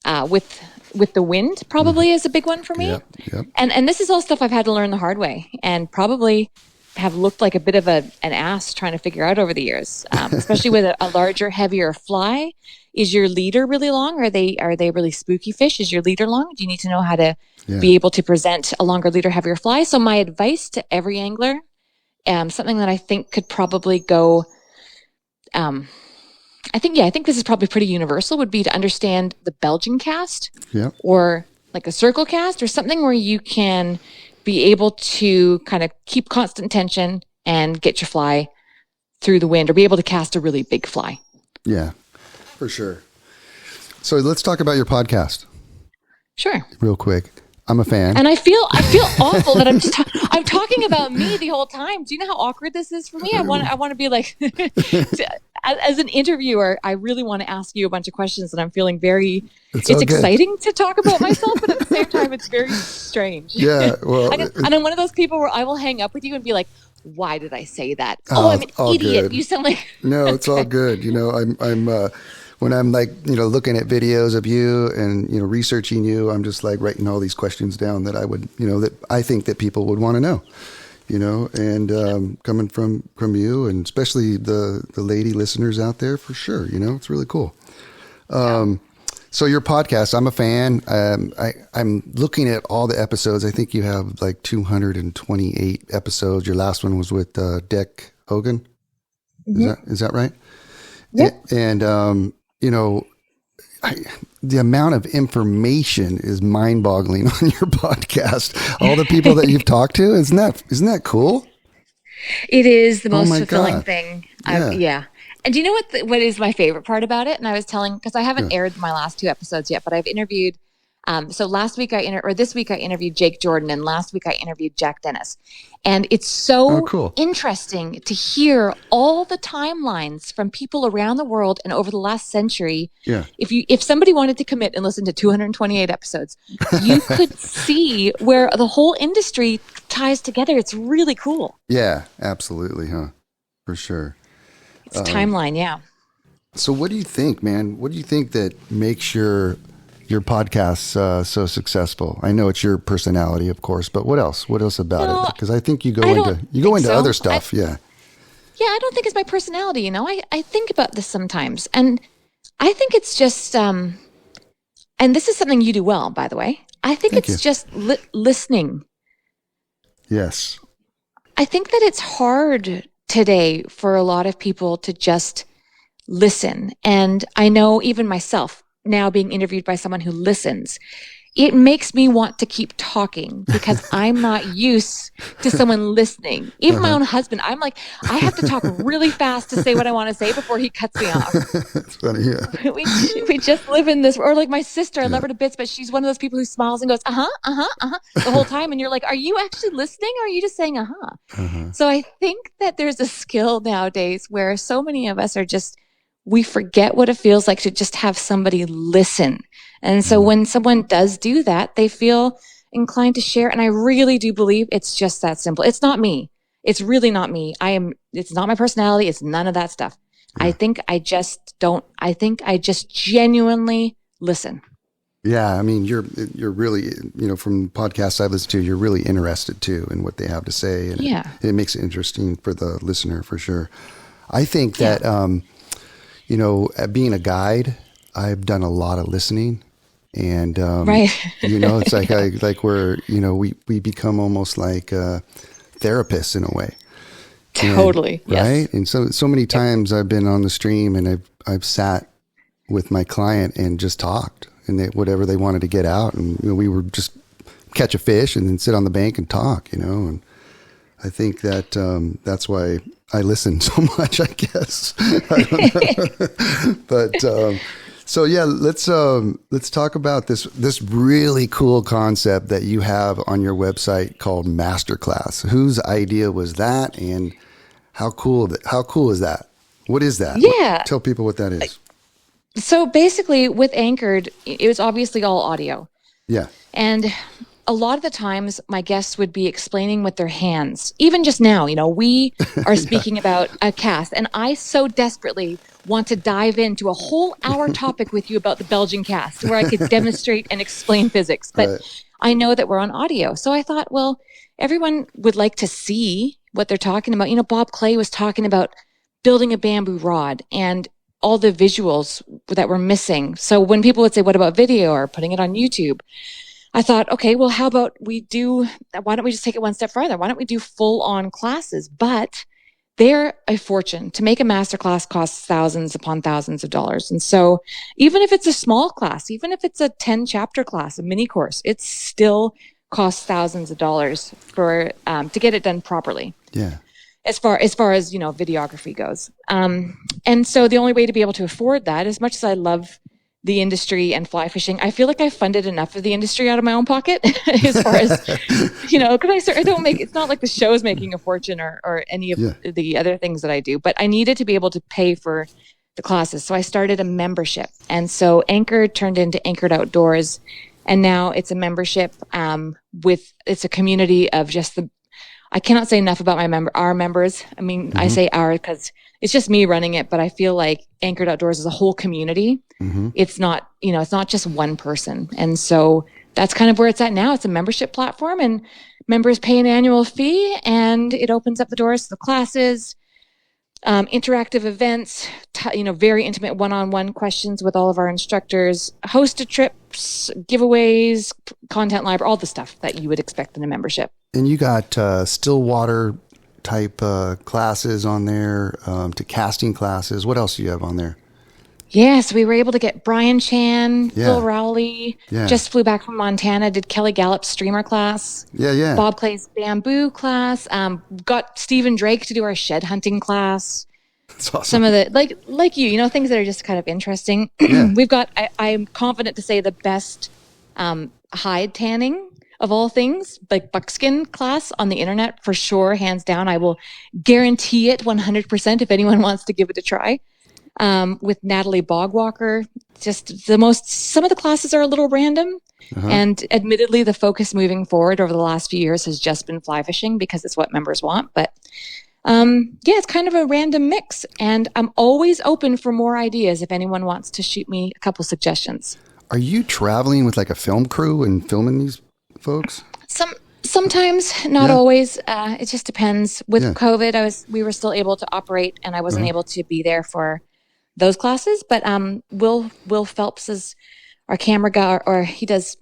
with the wind, probably is a big one for me. Yep. And this is all stuff I've had to learn the hard way, and probably have looked like a bit of an ass trying to figure out over the years, especially with a larger, heavier fly. Is your leader really long? Are they really spooky fish? Is your leader long? Do you need to know how to be able to present a longer leader, heavier fly? So my advice to every angler, something that I think could probably go, I think this is probably pretty universal, would be to understand the Belgian cast, or like a circle cast, or something where you can be able to kind of keep constant tension and get your fly through the wind, or be able to cast a really big fly. Yeah, for sure. So let's talk about your podcast. Sure. Real quick. I'm a fan. And I feel awful that I'm talking about me the whole time. Do you know how awkward this is for me? I want to be like, as an interviewer, I really want to ask you a bunch of questions, and I'm feeling it's exciting to talk about myself, but at the same time, it's very strange. Yeah. Well, and I'm one of those people where I will hang up with you and be like, why did I say that? Oh, I'm an idiot. Good. You sound like... No, it's all good. I'm when I'm looking at videos of you and, researching you, I'm just like writing all these questions down that I would, that I think that people would want to know, and coming from you, and especially the lady listeners out there, for sure. It's really cool. So your podcast, I'm a fan. I'm looking at all the episodes. I think you have like 228 episodes. Your last one was with Dick Hogan. Mm-hmm. Is that right? Yep. And the amount of information is mind-boggling on your podcast. All the people that you've talked to, isn't that cool? It is the most fulfilling thing. Yeah. And do you know what is my favorite part about it? And I was telling, because I haven't aired my last 2 episodes yet, but I've interviewed. So this week I interviewed Jake Jordan, and last week I interviewed Jack Dennis. And it's so cool. Interesting to hear all the timelines from people around the world and over the last century. Yeah. If somebody wanted to commit and listen to 228 episodes, you could see where the whole industry ties together. It's really cool. Yeah, absolutely, huh? For sure. It's a timeline, yeah. So what do you think, man? What do you think that makes your podcast so successful? I know it's your personality, of course, but what else? What else about it? Because I think you go into other stuff. Yeah, I don't think it's my personality. I think about this sometimes, and I think it's just. And this is something you do well, by the way. I think it's just listening. Yes. I think that it's hard today for a lot of people to just listen, and I know even myself, now being interviewed by someone who listens, it makes me want to keep talking because I'm not used to someone listening. Even my own husband, I'm like, I have to talk really fast to say what I want to say before he cuts me off. That's funny, yeah. We just live in this, or like my sister, I love her to bits, but she's one of those people who smiles and goes, the whole time. And you're like, are you actually listening? Or are you just saying, So I think that there's a skill nowadays where so many of us are we forget what it feels like to just have somebody listen. And so when someone does do that, they feel inclined to share. And I really do believe it's just that simple. It's not me. It's really not me. It's not my personality. It's none of that stuff. Yeah. I think I just genuinely listen. Yeah. I mean, you're really, from podcasts I've listened to, you're really interested too in what they have to say. And it makes it interesting for the listener for sure. I think that, being a guide, I've done a lot of listening, and it's like we become almost like therapists in a way. Totally, right? And so many times I've been on the stream and I've sat with my client and just talked, and whatever they wanted to get out, and we were just catch a fish and then sit on the bank and talk, and I think that that's why I listen so much, I guess. I don't know. But so yeah, let's talk about this really cool concept that you have on your website called masterclass. Whose idea was that, and how cool is that? What is that? Yeah. Tell people what that is. So basically with Anchored, it was obviously all audio. Yeah. And a lot of the times my guests would be explaining with their hands. Even just now, we are speaking about a cast, and I so desperately want to dive into a whole hour topic with you about the Belgian cast where I could demonstrate and explain physics. But I know that we're on audio. So I thought, well, everyone would like to see what they're talking about. Bob Clay was talking about building a bamboo rod and all the visuals that were missing. So when people would say, what about video or putting it on YouTube? I thought, okay, well, why don't we just take it one step further? Why don't we do full on classes? But they're a fortune. To make a masterclass costs thousands upon thousands of dollars. And so even if it's a small class, even if it's a 10 chapter class, a mini course, it still costs thousands of dollars for, to get it done properly. Yeah. As far as, videography goes. And so the only way to be able to afford that, as much as I love the industry and fly fishing, I feel like I funded enough of the industry out of my own pocket as far as, because I don't it's not like the show is making a fortune or any of the other things that I do, but I needed to be able to pay for the classes. So I started a membership. And so Anchored turned into Anchored Outdoors. And now it's a membership it's a community of just I cannot say enough about our members. I mean, I say our because it's just me running it, but I feel like Anchored Outdoors is a whole community. Mm-hmm. It's not just one person. And so that's kind of where it's at now. It's a membership platform, and members pay an annual fee, and it opens up the doors to the classes, interactive events, very intimate one-on-one questions with all of our instructors, hosted trips, giveaways, content library, all the stuff that you would expect in a membership. And you got still water type classes on there, to casting classes. What else do you have on there? Yes, we were able to get Brian Chan, Phil Rowley, just flew back from Montana, did Kelly Gallup's streamer class, Bob Clay's bamboo class, got Stephen Drake to do our shed hunting class. That's awesome. Some of the, like things that are just kind of interesting. We've got, I'm confident to say, the best hide tanning of all things, like buckskin class on the internet for sure, hands down. I will guarantee it 100% if anyone wants to give it a try. With Natalie Bogwalker, some of the classes are a little random. And admittedly, the focus moving forward over the last few years has just been fly fishing because it's what members want. But it's kind of a random mix. And I'm always open for more ideas if anyone wants to shoot me a couple suggestions. Are you traveling with like a film crew and filming these folks? Sometimes, not always. It just depends. With COVID, we were still able to operate, and I wasn't able to be there for those classes. But Will Phelps is our camera guy, or he does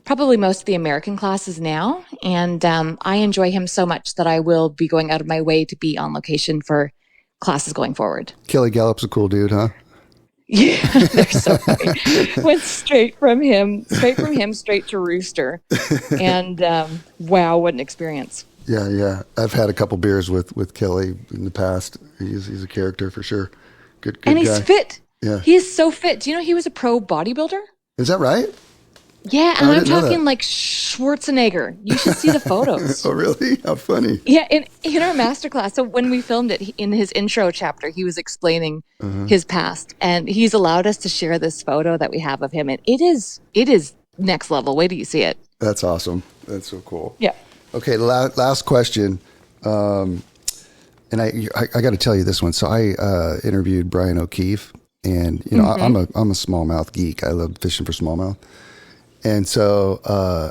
probably most of the American classes now. And I enjoy him so much that I will be going out of my way to be on location for classes going forward. Kelly Gallup's a cool dude, huh? Yeah, they're so funny. Went straight from him straight to Rooster. And wow, what an experience. Yeah. I've had a couple beers with Kelly in the past. He's a character for sure. Good and guy. He's fit. Yeah. He is so fit. Do you know he was a pro bodybuilder? Is that right? Yeah, and I'm talking like Schwarzenegger. You should see the photos. Oh, really? How funny. Yeah, in our masterclass, so when we filmed it, in his intro chapter, he was explaining his past, and he's allowed us to share this photo that we have of him, and it is next level. Wait till you see it. That's awesome. That's so cool. Yeah. Okay, last question. And I got to tell you this one. So I interviewed Brian O'Keefe, and I'm a smallmouth geek. I love fishing for smallmouth. And so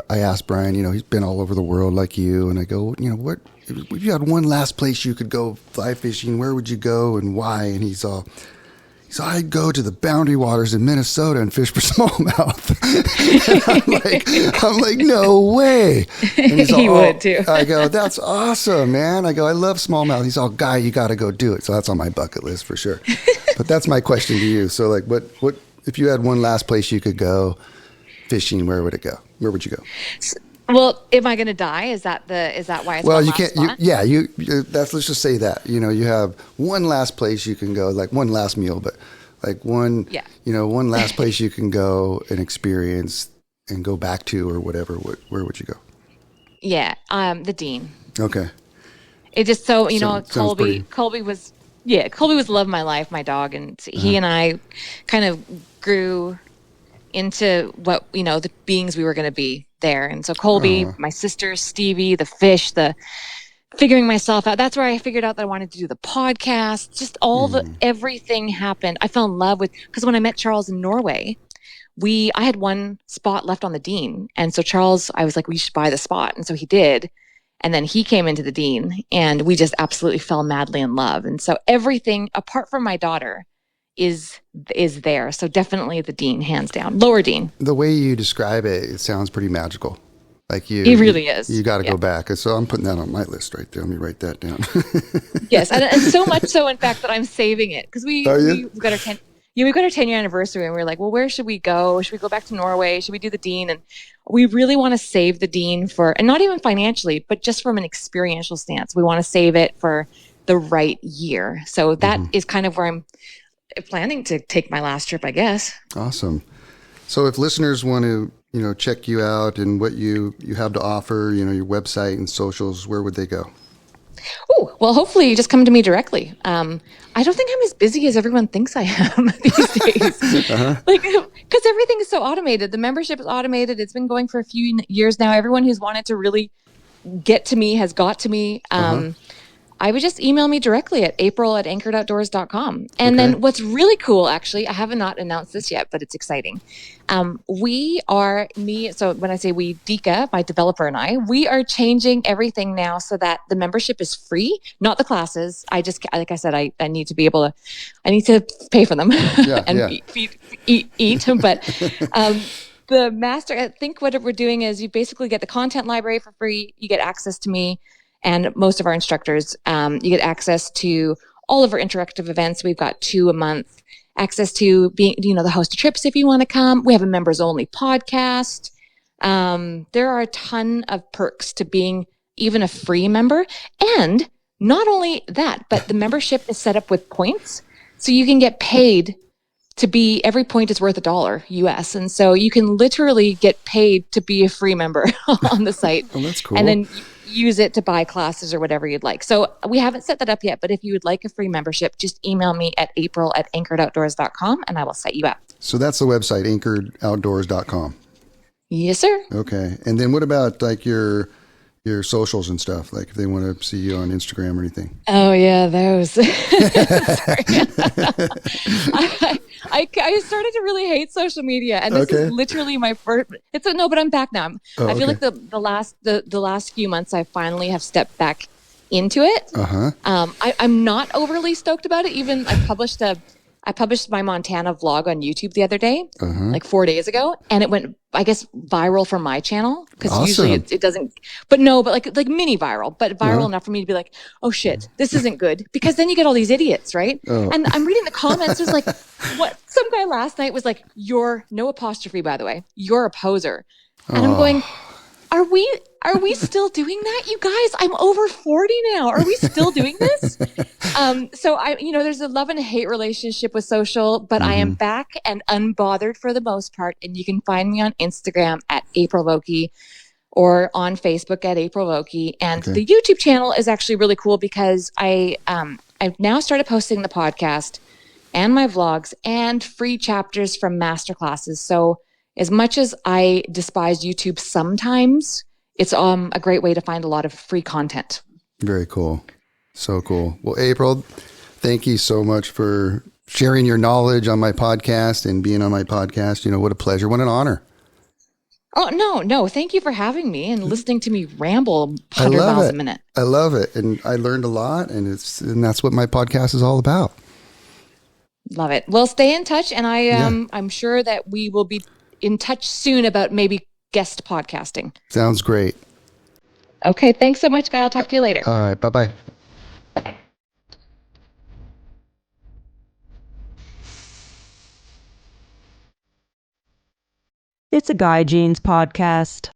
I asked Brian, he's been all over the world like you, and I go, what if you had one last place you could go fly fishing, where would you go and why? And he's all, I'd go to the Boundary Waters in Minnesota and fish for smallmouth. I'm like, no way. And he's all, he would too. I go, that's awesome, man. I go, I love smallmouth. He's all, guy, you got to go do it. So that's on my bucket list for sure. But that's my question to you. So like, what if you had one last place you could go fishing, where would it go? Where would you go? Well, am I going to die? Is that why it's well, you can't. Let's just say that you have one last place you can go, like one last meal, but like one last place you can go and experience and go back to or whatever. Where would you go? Yeah, the Dean. Okay. It just Colby was love of my life, my dog, and he and I kind of grew into what the beings we were going to be there. And so Colby, my sister, Stevie, the fish, the figuring myself out. That's where I figured out that I wanted to do the podcast. Just everything happened. I fell in love because when I met Charles in Norway, I had one spot left on the Dean. And so Charles, I was like, we should buy the spot. And so he did. And then he came into the Dean, and we just absolutely fell madly in love. And so everything apart from my daughter is there. So definitely the Dean, hands down. Lower Dean. The way you describe it, it sounds pretty magical. Like it really is. You got to go back. So I'm putting that on my list right there. Let me write that down. Yes, and so much so, in fact, that I'm saving it because we've got our 10-year anniversary, and we're like, well, where should we go? Should we go back to Norway? Should we do the Dean? And we really want to save the Dean and not even financially, but just from an experiential stance. We want to save it for the right year. So that is kind of where I'm planning to take my last trip, I guess. Awesome. So if listeners want to, check you out and what you have to offer, your website and socials, where would they go? Oh, well, hopefully you just come to me directly. I don't think I'm as busy as everyone thinks I am these days. Because everything is so automated. The membership is automated. It's been going for a few years now. Everyone who's wanted to really get to me has got to me. I would just email me directly at april@anchoredoutdoors.com. And then what's really cool, actually, I have not announced this yet, but it's exciting. So when I say we, Dika, my developer, and I, we are changing everything now so that the membership is free, not the classes. Like I said, I need to be able to, I need to pay for them and eat. But the master, I think what we're doing is you basically get the content library for free. You get access to me and most of our instructors. You get access to all of our interactive events. We've got 2 a month. Access to being, the host of trips if you want to come. We have a members only podcast. There are a ton of perks to being even a free member. And not only that, but the membership is set up with points. So you can get paid to be, every point is worth $1 US. And so you can literally get paid to be a free member on the site. Oh, that's cool. And then use it to buy classes or whatever you'd like. So we haven't set that up yet, but if you would like a free membership, just email me at april@anchoredoutdoors.com and I will set you up. So that's the website, anchoredoutdoors.com. Yes, sir. Okay. And then what about like your socials and stuff? Like if they want to see you on Instagram or anything? Oh yeah, those. Sorry. I started to really hate social media, and this is literally my first. But I'm back now. I feel like the last few months I finally have stepped back into it. I'm not overly stoked about it. Even I published my Montana vlog on YouTube the other day, like 4 days ago, and it went, I guess, viral for my channel because usually it doesn't. But like mini viral, but viral enough for me to be like, oh shit, this isn't good, because then you get all these idiots, right? And I'm reading the comments. There's like, what? Some guy last night was like, "You're no apostrophe, by the way. You're a poser," and I'm going, Are we still doing that, you guys? I'm over 40 now. Are we still doing this? So there's a love and hate relationship with social, but I am back and unbothered for the most part. And you can find me on Instagram at April Vokey or on Facebook at April Vokey. And the YouTube channel is actually really cool because I've now started posting the podcast and my vlogs and free chapters from masterclasses. So as much as I despise YouTube sometimes, it's a great way to find a lot of free content. Very cool. So cool. Well, April, thank you so much for sharing your knowledge on my podcast and being on my podcast. What a pleasure. What an honor. Oh, no. Thank you for having me and listening to me ramble 100 miles a minute. I love it. And I learned a lot, and that's what my podcast is all about. Love it. Well, stay in touch, and I'm sure that we will be in touch soon about maybe guest podcasting. Sounds great. Okay. Thanks so much, Guy. I'll talk to you later. All right. Bye-bye. It's a Guy Jeans podcast.